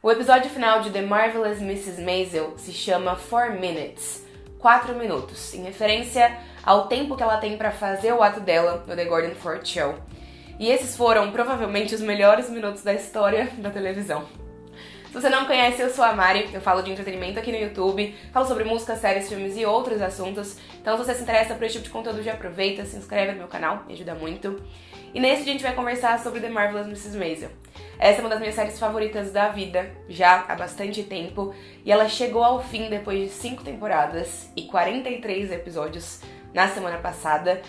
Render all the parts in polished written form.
O episódio final de The Marvelous Mrs. Maisel se chama 4 Minutes, 4 minutos, em referência ao tempo que ela tem pra fazer o ato dela no The Gordon Ford Show. E esses foram, provavelmente, os melhores minutos da história da televisão. Se você não me conhece, eu sou a Mari, eu falo de entretenimento aqui no YouTube, falo sobre música, séries, filmes e outros assuntos. Então se você se interessa por esse tipo de conteúdo, já aproveita, se inscreve no meu canal, me ajuda muito. E nesse dia a gente vai conversar sobre The Marvelous Mrs. Maisel. Essa é uma das minhas séries favoritas da vida, já há bastante tempo, e ela chegou ao fim depois de 5 temporadas e 43 episódios na semana passada.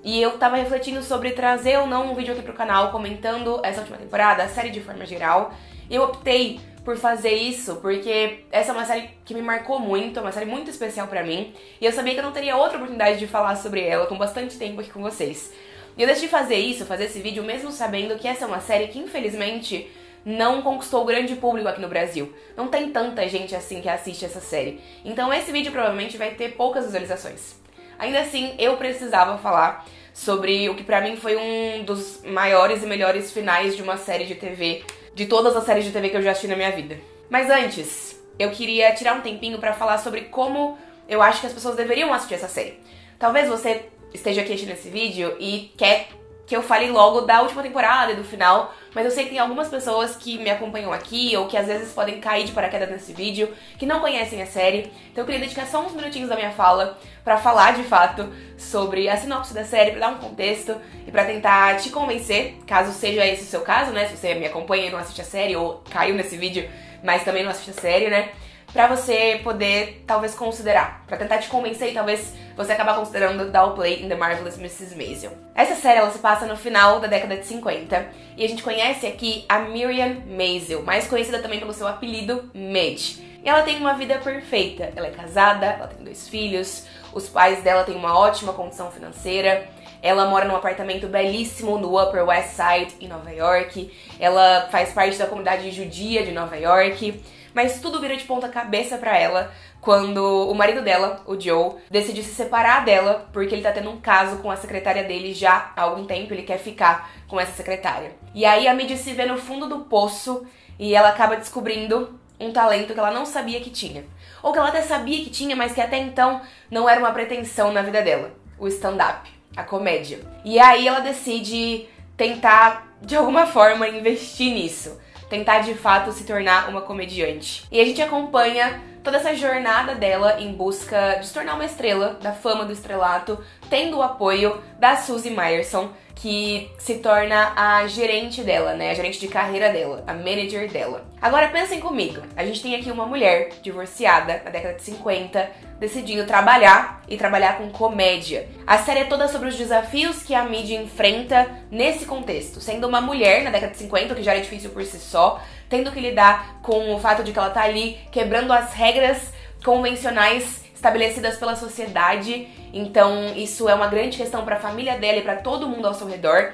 E eu tava refletindo sobre trazer ou não um vídeo aqui pro canal comentando essa última temporada, a série de forma geral. E eu optei por fazer isso porque essa é uma série que me marcou muito, é uma série muito especial pra mim. E eu sabia que eu não teria outra oportunidade de falar sobre ela com bastante tempo aqui com vocês. E eu decidi fazer isso, fazer esse vídeo, mesmo sabendo que essa é uma série que, infelizmente, não conquistou o grande público aqui no Brasil. Não tem tanta gente assim que assiste essa série. Então esse vídeo provavelmente vai ter poucas visualizações. Ainda assim, eu precisava falar sobre o que pra mim foi um dos maiores e melhores finais de uma série de TV, de todas as séries de TV que eu já assisti na minha vida. Mas antes, eu queria tirar um tempinho pra falar sobre como eu acho que as pessoas deveriam assistir essa série. Talvez você esteja aqui assistindo esse vídeo e quer que eu fale logo da última temporada e do final, mas eu sei que tem algumas pessoas que me acompanham aqui ou que às vezes podem cair de paraquedas nesse vídeo, que não conhecem a série, então eu queria dedicar só uns minutinhos da minha fala pra falar de fato sobre a sinopse da série, pra dar um contexto e pra tentar te convencer, caso seja esse o seu caso, né, se você me acompanha e não assiste a série ou caiu nesse vídeo, mas também não assiste a série, né, pra você poder, talvez, considerar. Pra tentar te convencer e talvez você acabar considerando dar o play em The Marvelous Mrs. Maisel. Essa série, ela se passa no final da década de 50 e a gente conhece aqui a Miriam Maisel, mais conhecida também pelo seu apelido Midge. E ela tem uma vida perfeita. Ela é casada, ela tem 2 filhos, os pais dela têm uma ótima condição financeira. Ela mora num apartamento belíssimo no Upper West Side, em Nova York. Ela faz parte da comunidade judia de Nova York. Mas tudo vira de ponta cabeça pra ela quando o marido dela, o Joe, decide se separar dela porque ele tá tendo um caso com a secretária dele já há algum tempo, ele quer ficar com essa secretária. E aí a Midge se vê no fundo do poço e ela acaba descobrindo um talento que ela não sabia que tinha. Ou que ela até sabia que tinha, mas que até então não era uma pretensão na vida dela. O stand-up, a comédia. E aí ela decide tentar, de alguma forma, investir nisso. Tentar de fato se tornar uma comediante. E a gente acompanha toda essa jornada dela em busca de se tornar uma estrela, da fama do estrelato, tendo o apoio da Susie Meyerson, que se torna a gerente dela, né? A gerente de carreira dela, a manager dela. Agora pensem comigo, a gente tem aqui uma mulher divorciada na década de 50, decidindo trabalhar e trabalhar com comédia. A série é toda sobre os desafios que a mídia enfrenta nesse contexto, sendo uma mulher na década de 50, o que já era difícil por si só, tendo que lidar com o fato de que ela tá ali quebrando as regras convencionais estabelecidas pela sociedade. Então isso é uma grande questão para a família dela e para todo mundo ao seu redor.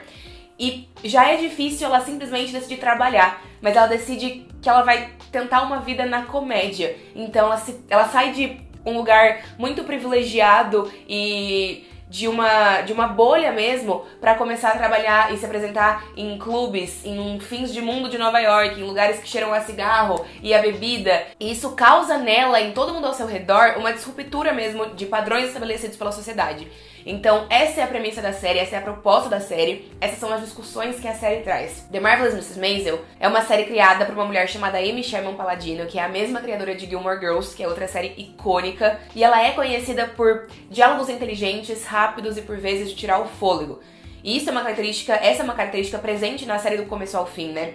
E já é difícil ela simplesmente decidir trabalhar, mas ela decide que ela vai tentar uma vida na comédia. Então ela sai de um lugar muito privilegiado e de uma bolha mesmo, pra começar a trabalhar e se apresentar em clubes, em fins de mundo de Nova York, em lugares que cheiram a cigarro e a bebida. E isso causa nela, em todo mundo ao seu redor, uma disruptura mesmo de padrões estabelecidos pela sociedade. Então essa é a premissa da série, essa é a proposta da série, essas são as discussões que a série traz. The Marvelous Mrs. Maisel é uma série criada por uma mulher chamada Amy Sherman Palladino, que é a mesma criadora de Gilmore Girls, que é outra série icônica, e ela é conhecida por diálogos inteligentes, rápidos e por vezes de tirar o fôlego. E essa é uma característica presente na série do começo ao fim, né?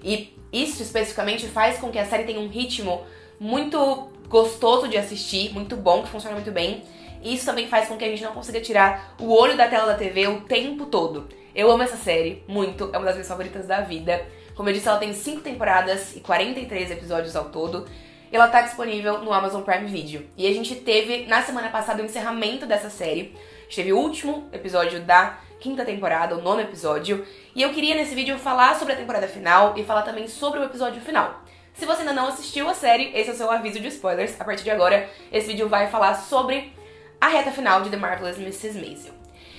E isso especificamente faz com que a série tenha um ritmo muito gostoso de assistir, muito bom, que funciona muito bem. E isso também faz com que a gente não consiga tirar o olho da tela da TV o tempo todo. Eu amo essa série, muito, é uma das minhas favoritas da vida. Como eu disse, ela tem 5 temporadas e 43 episódios ao todo. E ela tá disponível no Amazon Prime Video. E a gente teve, na semana passada, o encerramento dessa série. A gente teve o último episódio da 5ª temporada, o 9º episódio. E eu queria, nesse vídeo, falar sobre a temporada final e falar também sobre o episódio final. Se você ainda não assistiu a série, esse é o seu aviso de spoilers. A partir de agora, esse vídeo vai falar sobre a reta final de The Marvelous Mrs. Maisel.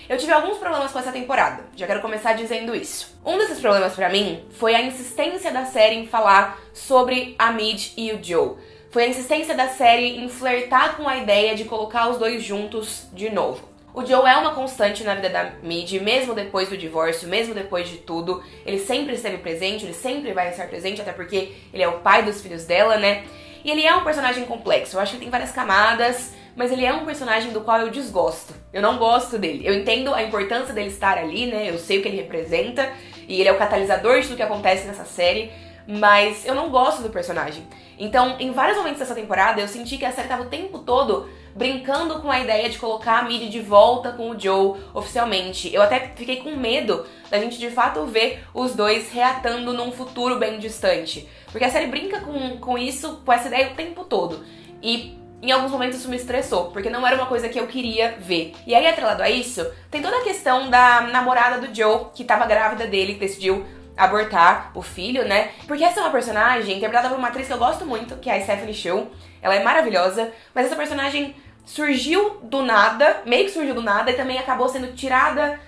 Eu tive alguns problemas com essa temporada, já quero começar dizendo isso. Um desses problemas pra mim foi a insistência da série em falar sobre a Mid e o Joe. Foi a insistência da série em flertar com a ideia de colocar os dois juntos de novo. O Joe é uma constante na vida da Mid, mesmo depois do divórcio, mesmo depois de tudo. Ele sempre esteve presente, ele sempre vai estar presente, até porque ele é o pai dos filhos dela, né? E ele é um personagem complexo, eu acho que ele tem várias camadas, mas ele é um personagem do qual eu desgosto. Eu não gosto dele. Eu entendo a importância dele estar ali, né? Eu sei o que ele representa, e ele é o catalisador de tudo que acontece nessa série, mas eu não gosto do personagem. Então, em vários momentos dessa temporada, eu senti que a série tava o tempo todo brincando com a ideia de colocar a Mid de volta com o Joe oficialmente. Eu até fiquei com medo da gente de fato ver os dois reatando num futuro bem distante. Porque a série brinca com isso, com essa ideia o tempo todo. E em alguns momentos isso me estressou, porque não era uma coisa que eu queria ver. E aí, atrelado a isso, tem toda a questão da namorada do Joe, que tava grávida dele, que decidiu abortar o filho, né? Porque essa é uma personagem interpretada por uma atriz que eu gosto muito, que é a Stephanie Shu. Ela é maravilhosa, mas essa personagem surgiu do nada, meio que surgiu do nada, e também acabou sendo tirada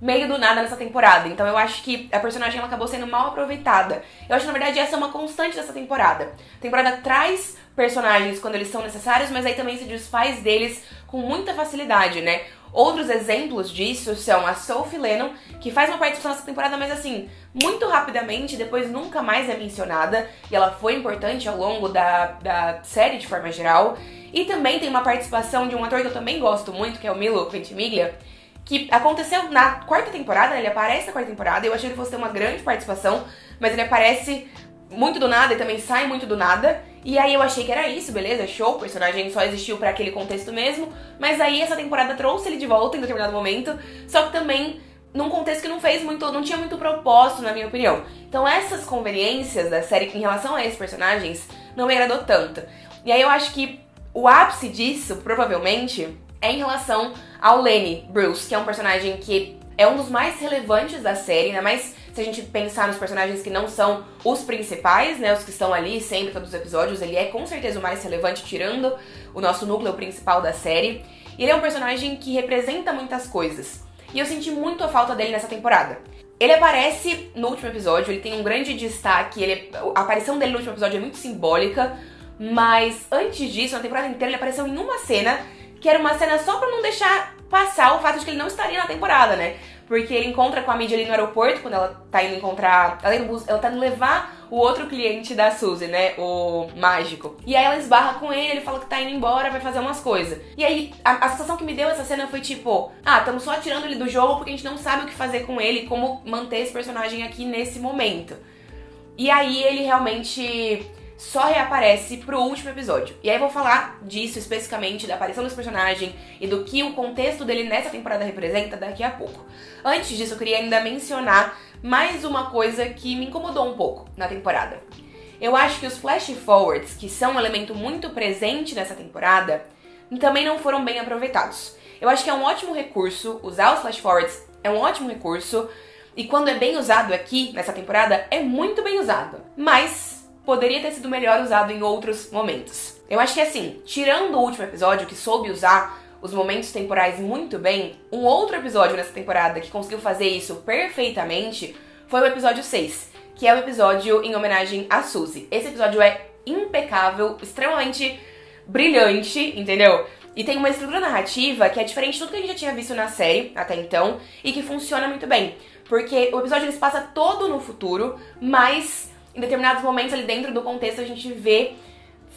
meio do nada nessa temporada. Então eu acho que a personagem ela acabou sendo mal aproveitada. Eu acho que, na verdade, essa é uma constante dessa temporada. A temporada traz personagens quando eles são necessários, mas aí também se desfaz deles com muita facilidade, né? Outros exemplos disso são a Sophie Lennon, que faz uma participação nessa temporada, mas assim, muito rapidamente, depois nunca mais é mencionada, e ela foi importante ao longo da série de forma geral. E também tem uma participação de um ator que eu também gosto muito, que é o Milo Ventimiglia, que aconteceu na quarta temporada, né? Ele aparece na quarta temporada, eu achei que ele fosse ter uma grande participação, mas ele aparece muito do nada e também sai muito do nada. E aí eu achei que era isso, beleza, show, o personagem só existiu pra aquele contexto mesmo, mas aí essa temporada trouxe ele de volta em determinado momento, só que também num contexto que não tinha muito propósito, na minha opinião. Então essas conveniências da série em relação a esses personagens não me agradou tanto. E aí eu acho que o ápice disso, provavelmente, é em relação ao Lenny Bruce, que é um personagem que é um dos mais relevantes da série, ainda mais se a gente pensar nos personagens que não são os principais, né, os que estão ali sempre, todos os episódios, ele é com certeza o mais relevante, tirando o nosso núcleo principal da série. E ele é um personagem que representa muitas coisas. E eu senti muito a falta dele nessa temporada. Ele aparece no último episódio, ele tem um grande destaque, a aparição dele no último episódio é muito simbólica, mas antes disso, na temporada inteira, ele apareceu em uma cena, que era uma cena só pra não deixar passar o fato de que ele não estaria na temporada, né? Porque ele encontra com a Mid ali no aeroporto, quando ela tá indo encontrar... Ela tá indo levar o outro cliente da Suzy, né? O mágico. E aí ela esbarra com ele fala que tá indo embora, vai fazer umas coisas. E aí, a sensação que me deu essa cena foi tipo... Ah, estamos só tirando ele do jogo porque a gente não sabe o que fazer com ele, como manter esse personagem aqui nesse momento. E aí ele realmente só reaparece pro último episódio. E aí eu vou falar disso especificamente, da aparição desse personagem e do que o contexto dele nessa temporada representa daqui a pouco. Antes disso, eu queria ainda mencionar mais uma coisa que me incomodou um pouco na temporada. Eu acho que os flash forwards, que são um elemento muito presente nessa temporada, também não foram bem aproveitados. Eu acho que é um ótimo recurso, usar os flash forwards é um ótimo recurso, e quando é bem usado aqui, nessa temporada, é muito bem usado. Mas poderia ter sido melhor usado em outros momentos. Eu acho que assim, tirando o último episódio, que soube usar os momentos temporais muito bem, um outro episódio nessa temporada que conseguiu fazer isso perfeitamente foi o episódio 6, que é o episódio em homenagem a Suzy. Esse episódio é impecável, extremamente brilhante, entendeu? E tem uma estrutura narrativa que é diferente de tudo que a gente já tinha visto na série até então e que funciona muito bem. Porque o episódio ele se passa todo no futuro, mas em determinados momentos ali dentro do contexto a gente vê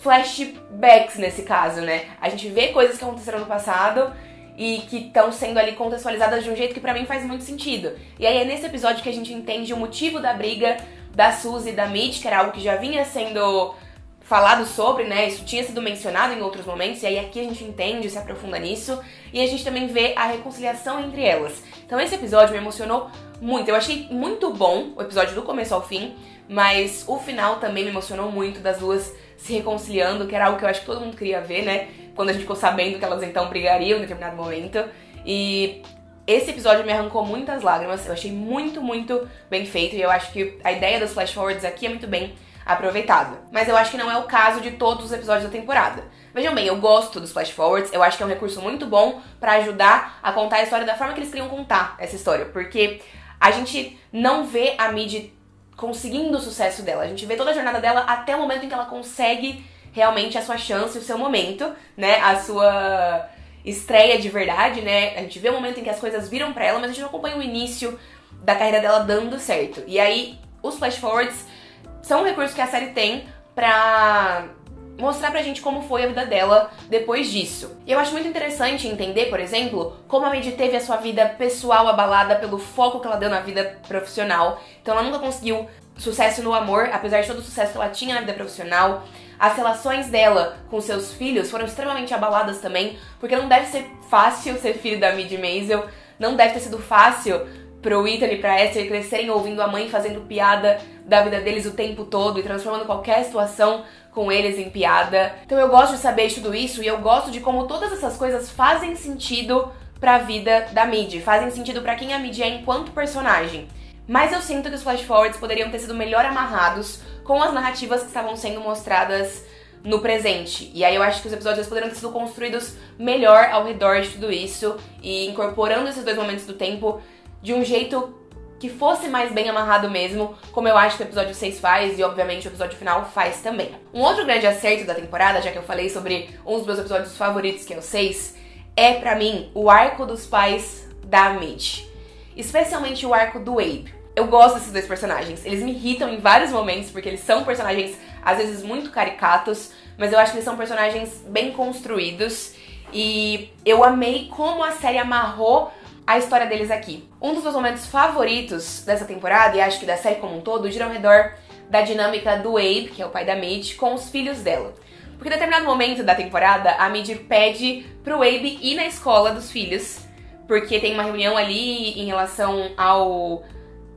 flashbacks nesse caso, né? A gente vê coisas que aconteceram no passado e que estão sendo ali contextualizadas de um jeito que pra mim faz muito sentido. E aí é nesse episódio que a gente entende o motivo da briga da Suzy e da Mid, que era algo que já vinha sendo falado sobre, né? Isso tinha sido mencionado em outros momentos, e aí aqui a gente entende, se aprofunda nisso, e a gente também vê a reconciliação entre elas. Então esse episódio me emocionou muito. Eu achei muito bom o episódio do começo ao fim, mas o final também me emocionou muito, das duas se reconciliando, que era algo que eu acho que todo mundo queria ver, né? Quando a gente ficou sabendo que elas então brigariam em determinado momento. E esse episódio me arrancou muitas lágrimas, eu achei muito, muito bem feito, e eu acho que a ideia dos flash forwards aqui é muito bem aproveitada. Mas eu acho que não é o caso de todos os episódios da temporada. Vejam bem, eu gosto dos flash forwards, eu acho que é um recurso muito bom pra ajudar a contar a história da forma que eles queriam contar essa história, porque a gente não vê a Midi conseguindo o sucesso dela, a gente vê toda a jornada dela até o momento em que ela consegue realmente a sua chance, o seu momento, né, a sua estreia de verdade, né, a gente vê o momento em que as coisas viram pra ela, mas a gente não acompanha o início da carreira dela dando certo. E aí, os flash forwards são um recurso que a série tem pra mostrar pra gente como foi a vida dela depois disso. E eu acho muito interessante entender, por exemplo, como a Midi teve a sua vida pessoal abalada pelo foco que ela deu na vida profissional. Então ela nunca conseguiu sucesso no amor, apesar de todo o sucesso que ela tinha na vida profissional. As relações dela com seus filhos foram extremamente abaladas também, porque não deve ser fácil ser filho da Midi Maisel, não deve ter sido fácil pro Ethan e pra Esther crescerem ouvindo a mãe fazendo piada da vida deles o tempo todo e transformando qualquer situação com eles em piada. Então eu gosto de saber de tudo isso e eu gosto de como todas essas coisas fazem sentido pra vida da Midi, fazem sentido pra quem a Midi é enquanto personagem. Mas eu sinto que os flash forwards poderiam ter sido melhor amarrados com as narrativas que estavam sendo mostradas no presente. E aí eu acho que os episódios poderiam ter sido construídos melhor ao redor de tudo isso e incorporando esses dois momentos do tempo de um jeito que fosse mais bem amarrado mesmo, como eu acho que o episódio 6 faz e obviamente o episódio final faz também. Um outro grande acerto da temporada, já que eu falei sobre um dos meus episódios favoritos, que é o 6, é pra mim o arco dos pais da Midi. Especialmente o arco do Abe. Eu gosto desses dois personagens, eles me irritam em vários momentos, porque eles são personagens às vezes muito caricatos, mas eu acho que eles são personagens bem construídos e eu amei como a série amarrou a história deles aqui. Um dos meus momentos favoritos dessa temporada, e acho que da série como um todo, gira ao redor da dinâmica do Abe, que é o pai da Midi, com os filhos dela. Porque em determinado momento da temporada, a Midi pede pro Abe ir na escola dos filhos, porque tem uma reunião ali em relação ao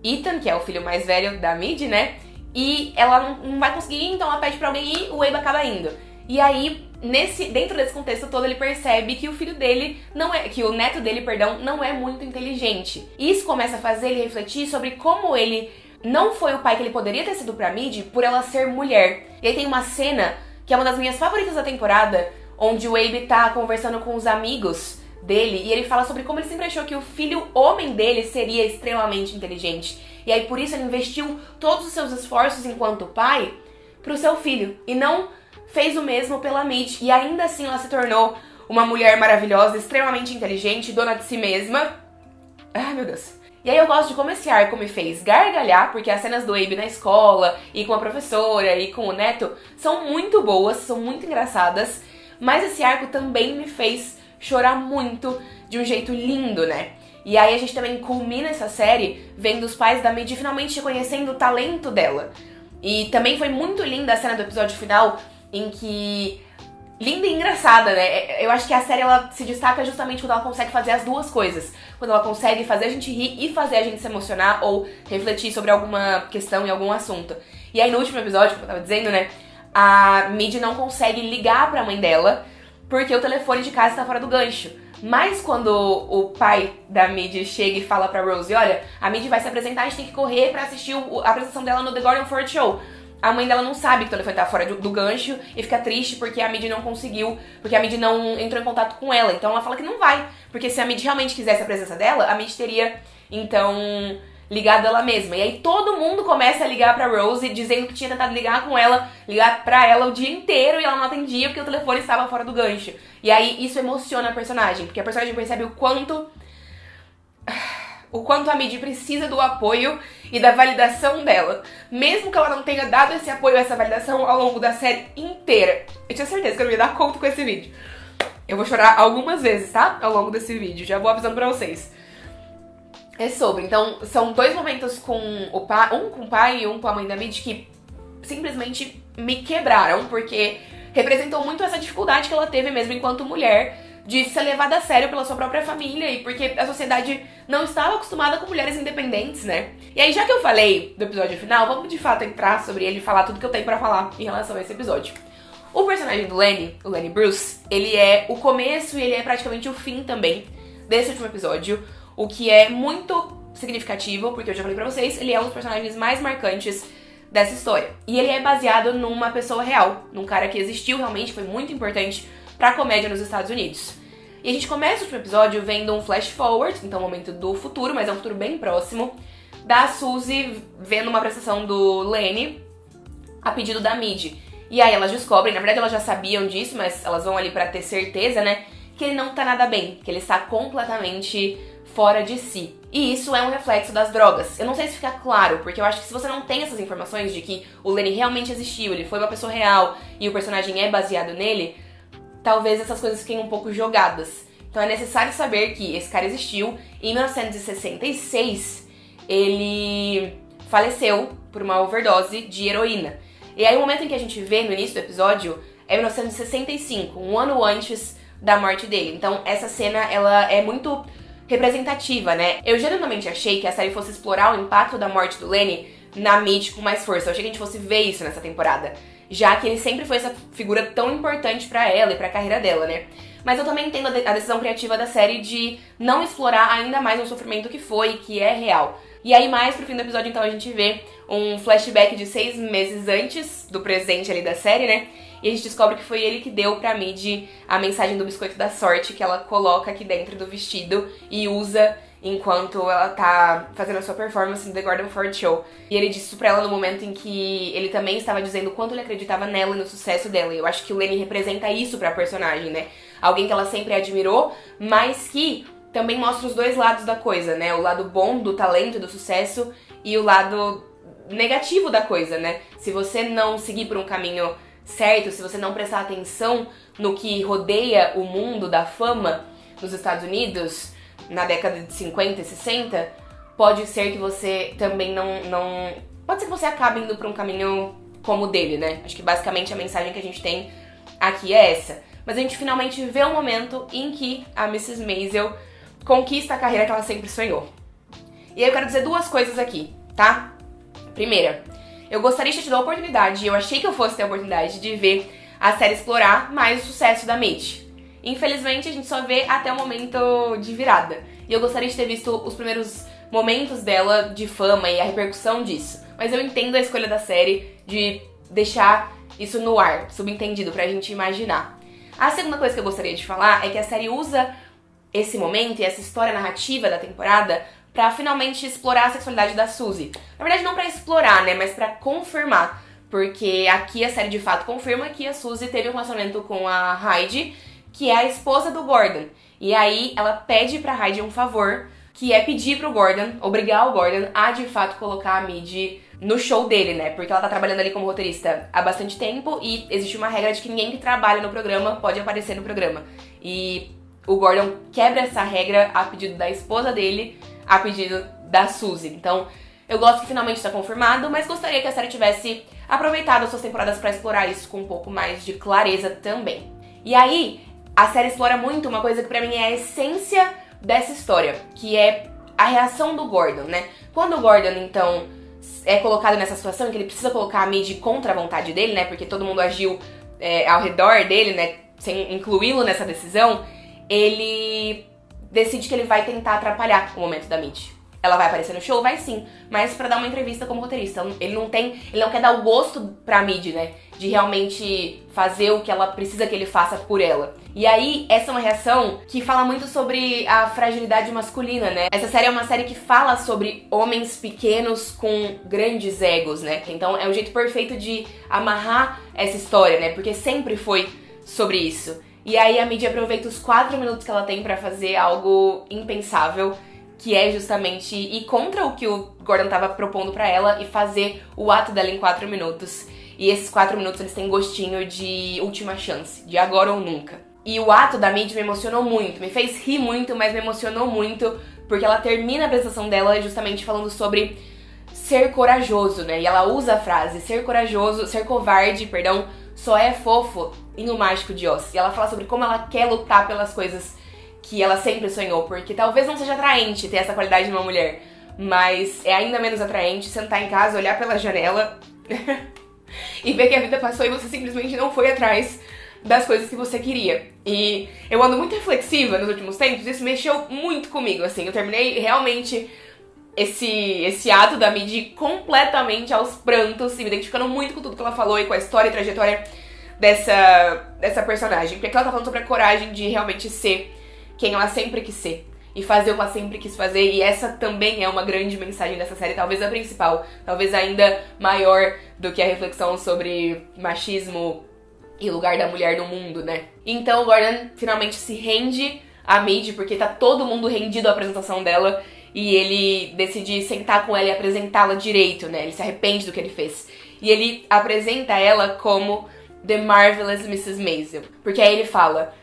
Ethan, que é o filho mais velho da Midi, né? E ela não vai conseguir ir, então ela pede pra alguém ir, o Abe acaba indo. E aí, dentro desse contexto todo, ele percebe que o filho dele que o neto dele, perdão, não é muito inteligente. E isso começa a fazer ele refletir sobre como ele não foi o pai que ele poderia ter sido pra Midi por ela ser mulher. E aí tem uma cena que é uma das minhas favoritas da temporada, onde o Abe tá conversando com os amigos dele e ele fala sobre como ele sempre achou que o filho homem dele seria extremamente inteligente. E aí por isso ele investiu todos os seus esforços enquanto pai pro seu filho e não fez o mesmo pela Midi. E ainda assim ela se tornou uma mulher maravilhosa, extremamente inteligente, dona de si mesma. Ai, meu Deus. E aí eu gosto de como esse arco me fez gargalhar, porque as cenas do Abe na escola, e com a professora, e com o neto, são muito boas, são muito engraçadas. Mas esse arco também me fez chorar muito, de um jeito lindo, né? E aí a gente também culmina essa série vendo os pais da Midi finalmente reconhecendo o talento dela. E também foi muito linda a cena do episódio final, em que... linda e engraçada, né? Eu acho que a série ela se destaca justamente quando ela consegue fazer as duas coisas. Quando ela consegue fazer a gente rir e fazer a gente se emocionar ou refletir sobre alguma questão e algum assunto. E aí no último episódio, como eu tava dizendo, né? A Midi não consegue ligar pra mãe dela porque o telefone de casa tá fora do gancho. Mas quando o pai da Midi chega e fala pra Rose, olha, a Midi vai se apresentar, a gente tem que correr pra assistir a apresentação dela no The Gordon Ford Show. A mãe dela não sabe que o telefone tá fora do gancho e fica triste porque a Midi não conseguiu, porque a Midi não entrou em contato com ela. Então ela fala que não vai, porque se a Midi realmente quisesse a presença dela, a Midi teria, então, ligado ela mesma. E aí todo mundo começa a ligar pra Rose dizendo que tinha tentado ligar com ela, ligar pra ela o dia inteiro e ela não atendia porque o telefone estava fora do gancho. E aí isso emociona a personagem, porque a personagem percebe o quanto a Midi precisa do apoio e da validação dela. Mesmo que ela não tenha dado esse apoio, essa validação ao longo da série inteira. Eu tinha certeza que eu não ia dar conta com esse vídeo. Eu vou chorar algumas vezes, tá? Ao longo desse vídeo, já vou avisando pra vocês. É sobre, então, são dois momentos com o pai, um com o pai e um com a mãe da Midi que simplesmente me quebraram, porque representou muito essa dificuldade que ela teve mesmo enquanto mulher, de ser levada a sério pela sua própria família e porque a sociedade não estava acostumada com mulheres independentes, né? E aí, já que eu falei do episódio final, vamos de fato entrar sobre ele e falar tudo que eu tenho pra falar em relação a esse episódio. O personagem do Lenny, o Lenny Bruce, ele é o começo e ele é praticamente o fim também desse último episódio, o que é muito significativo, porque eu já falei pra vocês, ele é um dos personagens mais marcantes dessa história. E ele é baseado numa pessoa real, num cara que existiu realmente, foi muito importante pra comédia nos Estados Unidos. E a gente começa o último episódio vendo um flash forward, então um momento do futuro, mas é um futuro bem próximo, da Suzy vendo uma apresentação do Lenny a pedido da Mid. E aí elas descobrem, na verdade elas já sabiam disso, mas elas vão ali pra ter certeza, né, que ele não tá nada bem, que ele está completamente fora de si. E isso é um reflexo das drogas. Eu não sei se fica claro, porque eu acho que se você não tem essas informações de que o Lenny realmente existiu, ele foi uma pessoa real e o personagem é baseado nele, talvez essas coisas fiquem um pouco jogadas. Então é necessário saber que esse cara existiu. Em 1966, ele faleceu por uma overdose de heroína. E aí o momento em que a gente vê no início do episódio é 1965, um ano antes da morte dele. Então essa cena, ela é muito representativa, né? Eu genuinamente achei que a série fosse explorar o impacto da morte do Lenny na Mid com mais força. Eu achei que a gente fosse ver isso nessa temporada, já que ele sempre foi essa figura tão importante pra ela e pra carreira dela, né? Mas eu também entendo a decisão criativa da série de não explorar ainda mais um sofrimento que foi, que é real. E aí mais pro fim do episódio, então, a gente vê um flashback de 6 meses antes do presente ali da série, né? E a gente descobre que foi ele que deu pra Mid a mensagem do biscoito da sorte, que ela coloca aqui dentro do vestido e usa enquanto ela tá fazendo a sua performance no The Gordon Ford Show. E ele disse isso pra ela no momento em que ele também estava dizendo o quanto ele acreditava nela e no sucesso dela. E eu acho que o Lenny representa isso pra personagem, né? Alguém que ela sempre admirou, mas que também mostra os dois lados da coisa, né? O lado bom do talento e do sucesso e o lado negativo da coisa, né? Se você não seguir por um caminho certo, se você não prestar atenção no que rodeia o mundo da fama nos Estados Unidos, na década de 50 e 60, pode ser que você também não... Pode ser que você acabe indo pra um caminho como o dele, né? Acho que basicamente a mensagem que a gente tem aqui é essa. Mas a gente finalmente vê o momento em que a Mrs. Maisel conquista a carreira que ela sempre sonhou. E aí eu quero dizer duas coisas aqui, tá? Primeira, eu gostaria de ter tido a oportunidade, e eu achei que eu fosse ter a oportunidade de ver a série explorar mais o sucesso da Mid. Infelizmente, a gente só vê até o momento de virada. E eu gostaria de ter visto os primeiros momentos dela de fama e a repercussão disso. Mas eu entendo a escolha da série de deixar isso no ar, subentendido, pra gente imaginar. A segunda coisa que eu gostaria de falar é que a série usa esse momento e essa história narrativa da temporada pra finalmente explorar a sexualidade da Suzy. Na verdade, não pra explorar, né, mas pra confirmar. Porque aqui a série de fato confirma que a Suzy teve um relacionamento com a Heidi, que é a esposa do Gordon. E aí ela pede pra Heidi um favor, que é pedir pro Gordon, obrigar o Gordon a de fato colocar a Mid no show dele, né? Porque ela tá trabalhando ali como roteirista há bastante tempo e existe uma regra de que ninguém que trabalha no programa pode aparecer no programa. E o Gordon quebra essa regra a pedido da esposa dele, a pedido da Suzy. Então, eu gosto que finalmente tá confirmado, mas gostaria que a série tivesse aproveitado as suas temporadas pra explorar isso com um pouco mais de clareza também. E aí, a série explora muito uma coisa que pra mim é a essência dessa história, que é a reação do Gordon, né? Quando o Gordon, então, é colocado nessa situação em que ele precisa colocar a Mid contra a vontade dele, né? Porque todo mundo agiu ao redor dele, né? Sem incluí-lo nessa decisão, ele decide que ele vai tentar atrapalhar o momento da Mid. Ela vai aparecer no show? Vai sim, mas pra dar uma entrevista como roteirista. Ele não quer dar o gosto pra Mid, né? De realmente fazer o que ela precisa que ele faça por ela. E aí, essa é uma reação que fala muito sobre a fragilidade masculina, né? Essa série é uma série que fala sobre homens pequenos com grandes egos, né? Então é o jeito perfeito de amarrar essa história, né? Porque sempre foi sobre isso. E aí a Mid aproveita os 4 minutos que ela tem pra fazer algo impensável, que é justamente ir contra o que o Gordon tava propondo pra ela e fazer o ato dela em 4 minutos. E esses 4 minutos eles têm gostinho de última chance, de agora ou nunca. E o ato da Mid me emocionou muito, me fez rir muito, mas me emocionou muito, porque ela termina a apresentação dela justamente falando sobre ser corajoso, né? E ela usa a frase, ser corajoso, ser covarde, perdão, só é fofo em O Mágico de Oz. E ela fala sobre como ela quer lutar pelas coisas que ela sempre sonhou, porque talvez não seja atraente ter essa qualidade de uma mulher, mas é ainda menos atraente sentar em casa, olhar pela janela e ver que a vida passou e você simplesmente não foi atrás das coisas que você queria. E eu ando muito reflexiva nos últimos tempos, isso mexeu muito comigo, assim, eu terminei realmente esse ato da Midi completamente aos prantos, e me identificando muito com tudo que ela falou e com a história e trajetória dessa personagem. Porque ela tá falando sobre a coragem de realmente ser quem ela sempre quis ser e fazer o que ela sempre quis fazer, e essa também é uma grande mensagem dessa série, talvez a principal, talvez ainda maior do que a reflexão sobre machismo e o lugar da mulher no mundo, né? Então o Gordon finalmente se rende a Midi, porque tá todo mundo rendido à apresentação dela, e ele decide sentar com ela e apresentá-la direito, né? Ele se arrepende do que ele fez. E ele apresenta ela como The Marvelous Mrs. Maisel, porque aí ele fala: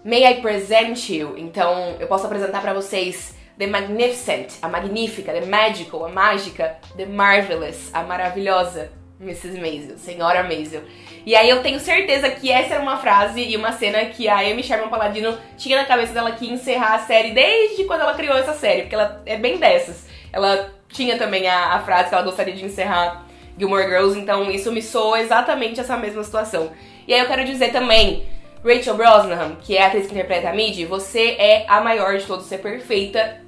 May I present you? Então, eu posso apresentar pra vocês The Magnificent, a magnífica, The Magical, a mágica, The Marvelous, a maravilhosa Mrs. Maisel, Senhora Maisel. E aí eu tenho certeza que essa era uma frase e uma cena que a Amy Sherman-Palladino tinha na cabeça dela que ia encerrar a série desde quando ela criou essa série, porque ela é bem dessas. Ela tinha também a frase que ela gostaria de encerrar Gilmore Girls, então isso me soa exatamente essa mesma situação. E aí eu quero dizer também, Rachel Brosnahan, que é a atriz que interpreta a Midi, você é a maior de todos, você é perfeita.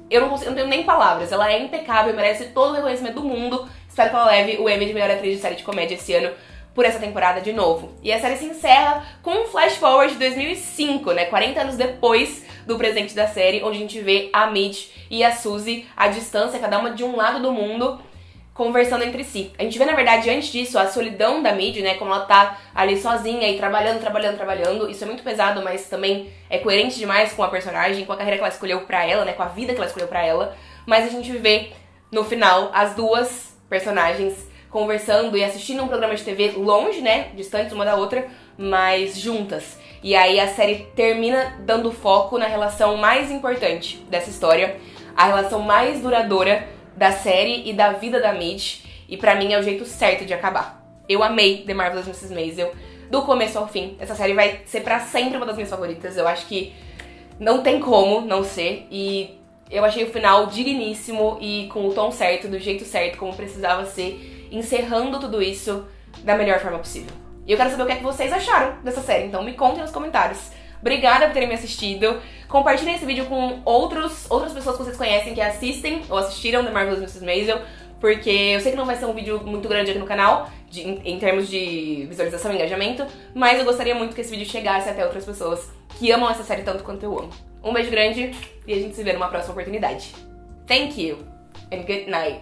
Eu não tenho nem palavras, ela é impecável, merece todo o reconhecimento do mundo. Espero que ela leve o Emmy de melhor atriz de série de comédia esse ano por essa temporada de novo. E a série se encerra com um flash forward de 2005, né, 40 anos depois do presente da série, onde a gente vê a Midge e a Suzy à distância, cada uma de um lado do mundo, conversando entre si. A gente vê, na verdade, antes disso, a solidão da Midge, né, como ela tá ali sozinha e trabalhando. Isso é muito pesado, mas também é coerente demais com a personagem, com a carreira que ela escolheu pra ela, né, com a vida que ela escolheu pra ela. Mas a gente vê, no final, as duas personagens conversando e assistindo um programa de TV longe, né, distantes uma da outra, mas juntas. E aí a série termina dando foco na relação mais importante dessa história, a relação mais duradoura da série e da vida da Midge, e pra mim é o jeito certo de acabar. Eu amei The Marvelous Mrs. Maisel, do começo ao fim. Essa série vai ser pra sempre uma das minhas favoritas, eu acho que não tem como não ser, e eu achei o final digníssimo e com o tom certo, do jeito certo, como precisava ser, encerrando tudo isso da melhor forma possível. E eu quero saber o que é que vocês acharam dessa série, então me contem nos comentários. Obrigada por terem me assistido. Compartilhem esse vídeo com outras pessoas que vocês conhecem que assistem ou assistiram The Marvelous Mrs. Maisel, porque eu sei que não vai ser um vídeo muito grande aqui no canal, em termos de visualização e engajamento, mas eu gostaria muito que esse vídeo chegasse até outras pessoas que amam essa série tanto quanto eu amo. Um beijo grande e a gente se vê numa próxima oportunidade. Thank you and good night.